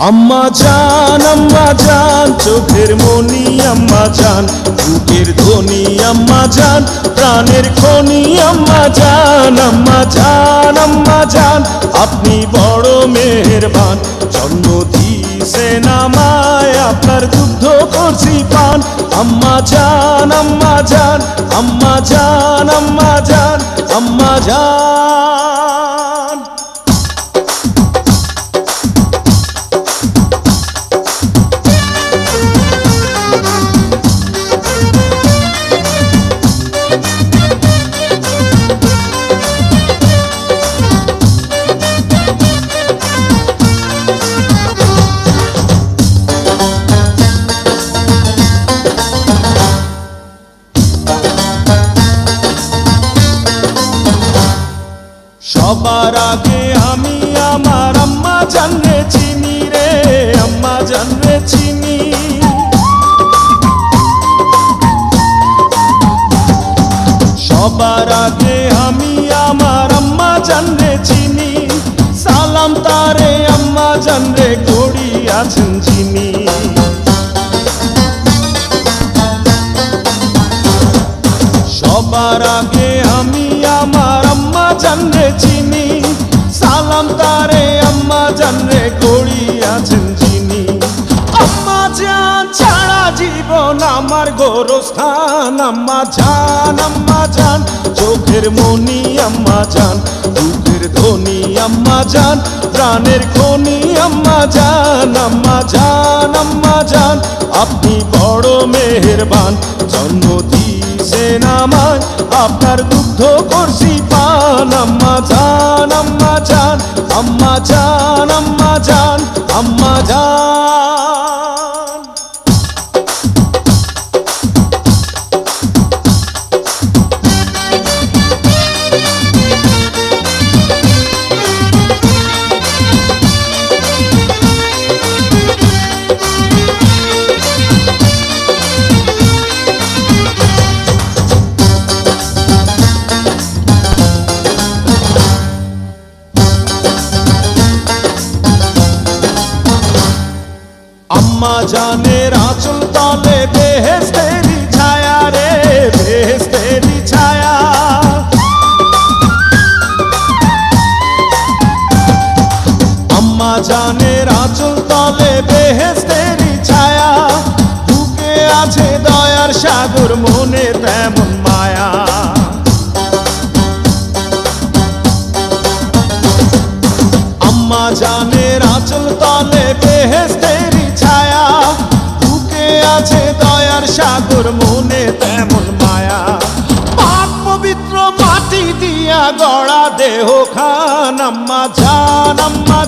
আম্মা জান চোখের মনি আম্মা জান, বুকের ধ্বনি আম্মা জান, প্রাণের খনি আম্মা জান। আম্মা জান আপনি বড় মেহেরবান, জন্ম দিয়েছেন আমায়, আপনার দুগ্ধ করছি পান। আম্মা জান আম্মা জান আম্মা জান আম্মা জান আম্মা জান। সবার আগে আমি আমার আম্মা জানরে চিনি রে, আম্মা জানরে চিনি। সবার আগে আমি আমার আম্মা জানরে চিনি, সালাম তারে আম্মা জানরে করি আছেন যিনি। সবার আগে আমি আমার আম্মা জানরে চিনি, সালাম তারে আম্মা জানরে করি আছেন যিনি। আম্মা জান ছাড়া জীবন আমার গোরস্থান। আম্মা জান চোখের মনি আম্মা জান, বুকের ধ্বনি আম্মা জান, প্রাণের খনি আম্মা জান। আম্মা জান আপনি বড় মেহেরবান, জন্ম দিয়েছেন আমায়, আপনার দুগ্ধ করছি পান। আম্মা জান আম্মা জান আম্মা জান আম্মা জান আম্মা জান। আম্মা জানের আঁচল তলে বেহেশতেরি ছায়া রে, বেহেশতেরি ছায়া। আম্মা জানের আঁচল তলে বেহেশতেরি ছায়া, বুকে আছে দয়ার সাগর, মনে তেমন মায়া। আম্মা জানের আঁচল তলে বেহেশতেরি ছায়া, বুকে আছে দয়ার সাগর, মনে তেমন মায়া। পাক পবিত্র মাটি দিয়া গড়া দেহ খান। আম্মা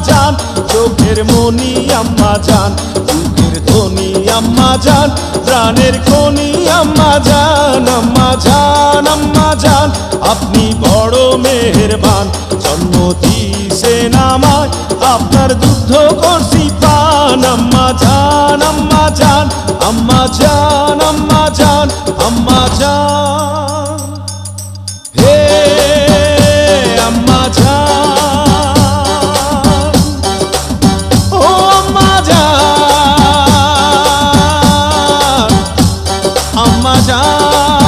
জান চোখের মনি আম্মা জান, বুকের ধ্বনি আম্মা জান, প্রাণের খনি আম্মা জান। আম্মা জান আপনি বড় মেহেরবান, জন্ম দিয়েছেন আমায়, আপনার দুগ্ধ করছি পান। আম্মা জান আম্মা জান আম্মা জান আম্মা জান আম্মা জান। হে আম্মা জান, ও আম্মা জান আম্মা জান।